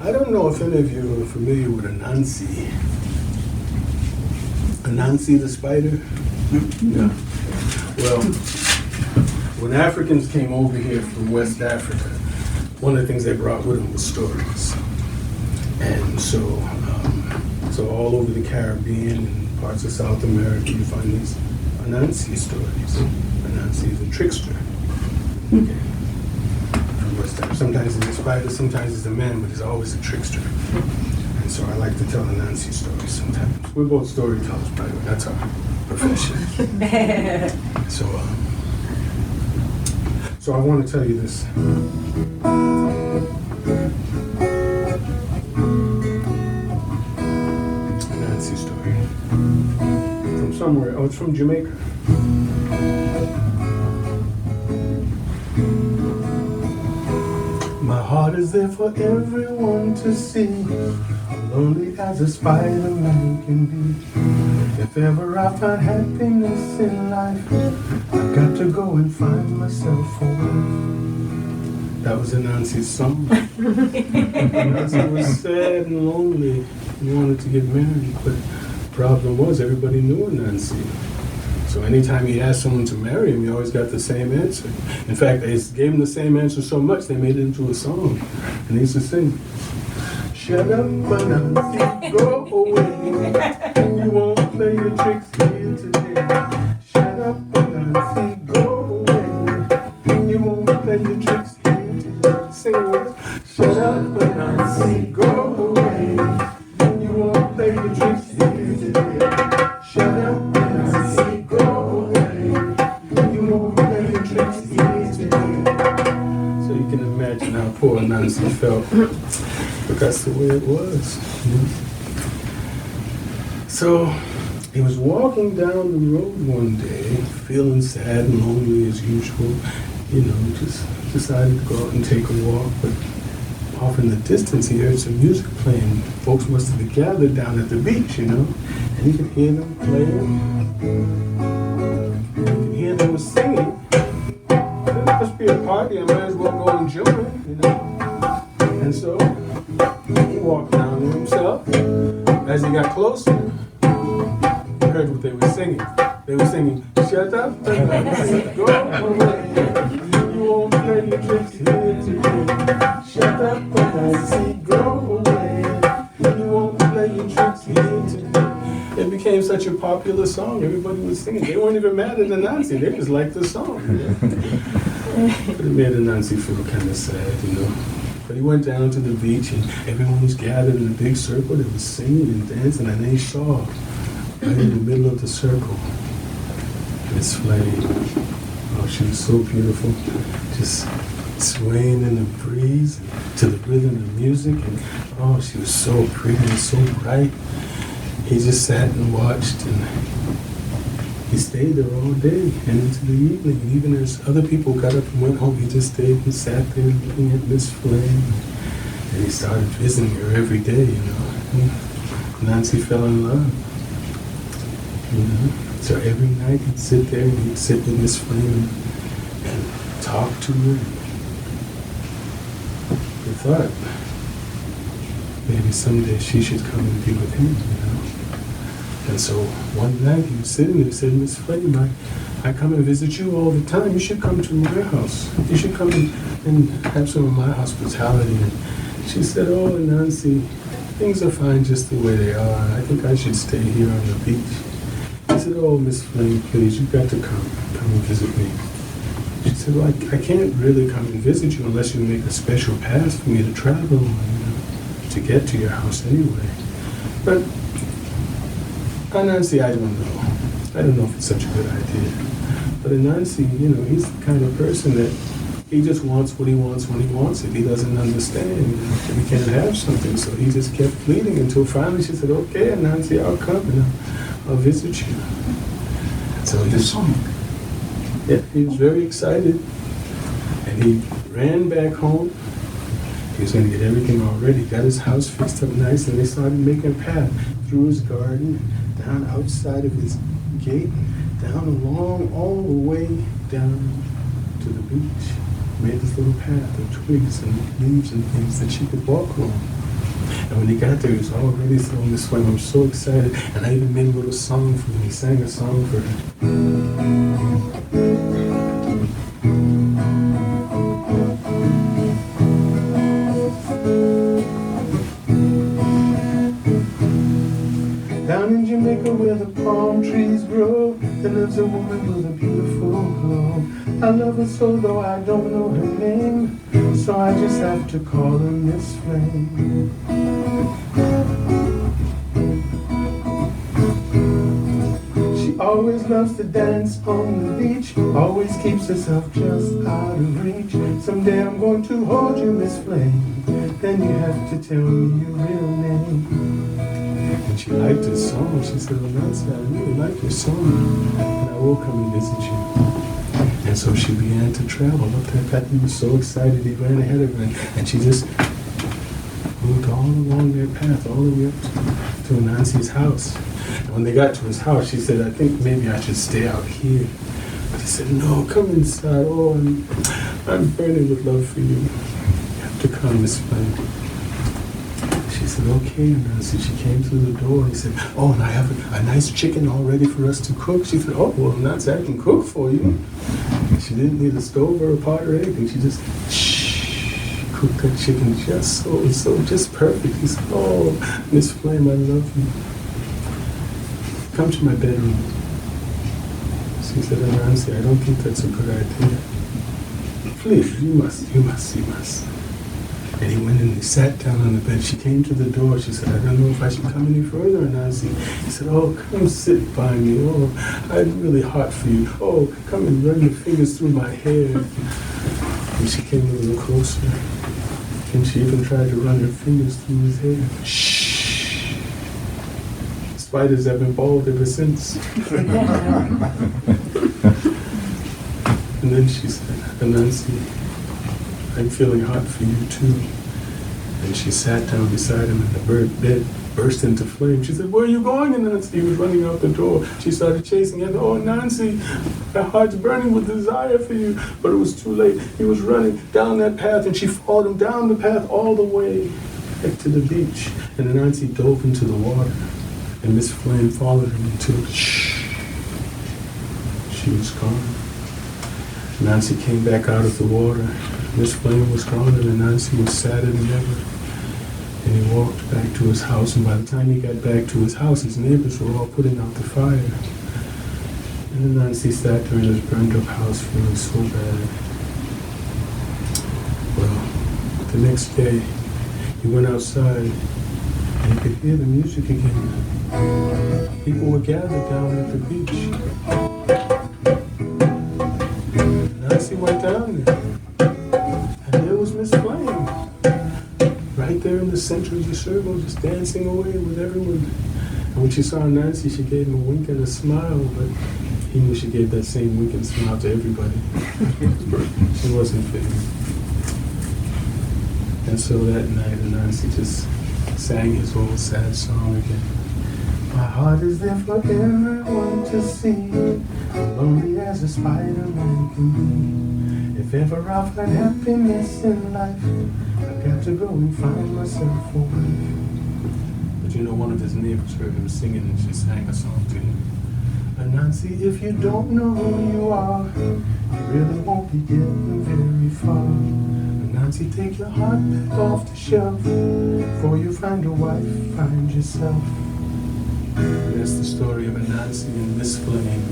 I don't know if any of you are familiar with Anansi. Anansi the spider? Yeah. Well, when Africans came over here from West Africa, one of the things they brought with them was stories. And so all over the Caribbean and parts of South America, you find these Anansi stories. Anansi is a trickster. Okay. From West Africa. Sometimes he's a spider, sometimes he's a man, but he's always a trickster. And so I like to tell Anansi stories sometimes. We're both storytellers, by the way. That's our profession. So I want to tell you this. Anansi story. From somewhere. Oh, it's from Jamaica. My heart is there for everyone to see, lonely as a Spider-Man can be. If ever I find happiness in life, I've got to go and find myself a wife. That was Anansi's song. Anansi was sad and lonely. He wanted to get married, but the problem was everybody knew Anansi. So anytime he asked someone to marry him, he always got the same answer. In fact, they gave him the same answer so much, they made it into a song. And he used to sing, "Shut up, Anansi, go away. You won't play your tricks here today. Shut up, Anansi, go away. You won't play your tricks here today." Sing it with us. Shut up, Anansi, go away. You won't play your tricks here today. Shut up, Anansi, go away. You won't play your tricks here today. So you can imagine how poor Anansi felt. But that's the way it was. So he was walking down the road one day, feeling sad and lonely as usual. Just decided to go out and take a walk. But off in the distance, he heard some music playing. Folks must have gathered down at the beach, And he could hear them playing. You could hear them singing. There must be a party. I might as well go and join, And so he walked down to himself. As he got closer, he heard what they were singing. They were singing, "Shut up, Anansi, go away. You won't play your tricks here today. Shut up, Anansi, go away. You won't play your tricks here today." It became such a popular song. Everybody was singing. They weren't even mad at Anansi. They just liked the song. But it made Anansi feel kind of sad, But he went down to the beach and everyone was gathered in a big circle. They were singing and dancing, and then he saw, right in the middle of the circle, Miss Flame. Oh, she was so beautiful, just swaying in the breeze to the rhythm of music, and oh, she was so pretty and so bright. He just sat and watched, and he stayed there all day and into the evening. And even as other people got up and went home, he just stayed and sat there looking at Miss Flame. And he started visiting her every day, And Nancy fell in love. So every night he'd sit there and he'd sit with Miss Flame and talk to her. He thought maybe someday she should come and be with him, And so one night he was sitting there and said, "Miss Flame, I come and visit you all the time. You should come to my house. You should come and have some of my hospitality." And she said, "Oh, Nancy, things are fine just the way they are. I think I should stay here on the beach." He said, "Oh, Miss Flame, please, you've got to come and visit me." She said, "Well, I can't really come and visit you unless you make a special pass for me to travel, to get to your house anyway." But Anansi, I don't know. I don't know if it's such a good idea. But Anansi, he's the kind of person that he just wants what he wants when he wants it. He doesn't understand that he can't have something. So he just kept pleading until finally she said, "Okay, Anansi, I'll come and I'll visit you." So he was very excited. And he ran back home. He was going to get everything all ready. Got his house fixed up nice, and they started making a path through his garden, down outside of his gate, down along, all the way down to the beach. Made this little path of twigs and leaves and things that she could walk on. And when he got there, he was all ready to on this flame. I'm so excited. And I even made a little song for him. He sang a song for her. Down in Jamaica where the palm trees grow, there lives a woman with a beautiful glow. I love her so, though I don't know her name, so I just have to call her Miss Flame. She always loves to dance on the beach, always keeps herself just out of reach. Someday I'm going to hold you, Miss Flame, then you have to tell me your real name. And she liked his song. She said, well, Anansi, I really like your song, and I will come and visit you. And so she began to travel up that path. He was so excited, he ran ahead of her, and she just moved all along that path, all the way up to Anansi's house. And when they got to his house, she said, I think maybe I should stay out here. But he said, no, come inside. Oh, I'm burning with love for you. You have to come, Miss Flame. She said, okay, Anansi. She came through the door. He said, oh, and I have a nice chicken all ready for us to cook. She said, oh, well, Anansi, I can cook for you. She didn't need a stove or a pot or anything. She just cooked that chicken just just perfect. He said, oh, Miss Flame, I love you. Come to my bedroom. She said, Anansi, I don't think that's a good idea. Please, you must. And he went and he sat down on the bed. She came to the door. She said, I don't know if I should come any further, Anansi. He said, oh, come sit by me. Oh, I'm really hot for you. Oh, come and run your fingers through my hair. And she came a little closer. And she even tried to run her fingers through his hair. Shh. Spiders have been bald ever since. And then she said, Anansi, I'm feeling hot for you too. And she sat down beside him and the bed burst into flame. She said, where are you going, Anansi? He was running out the door. She started chasing him. Oh, Anansi, my heart's burning with desire for you. But it was too late. He was running down that path and she followed him down the path all the way back to the beach. And Anansi dove into the water. And Miss Flame followed him until she was gone. Anansi came back out of the water. Miss Flame was gone and Anansi was sadder than ever. And he walked back to his house, and by the time he got back to his house, his neighbors were all putting out the fire. And Anansi sat there in his burned up house feeling so bad. Well, the next day, he went outside and he could hear the music again. People were gathered down at the beach. Anansi went down there. And there was Miss Flame, right there in the center of the circle, just dancing away with everyone. And when she saw Anansi, she gave him a wink and a smile, but he knew she gave that same wink and smile to everybody. She wasn't fitting. And so that night, Anansi just sang his old sad song again. My heart is there for everyone to see, lonely as a Spider-Man can be. If ever I find happiness in life, I've got to go and find myself a wife. But you know, one of his neighbors heard him singing and she sang a song to him. Anansi, if you don't know who you are, you really won't be getting very far. Anansi, take your heart back off the shelf. Before you find a wife, find yourself. That's the story of Anansi and Miss Flame.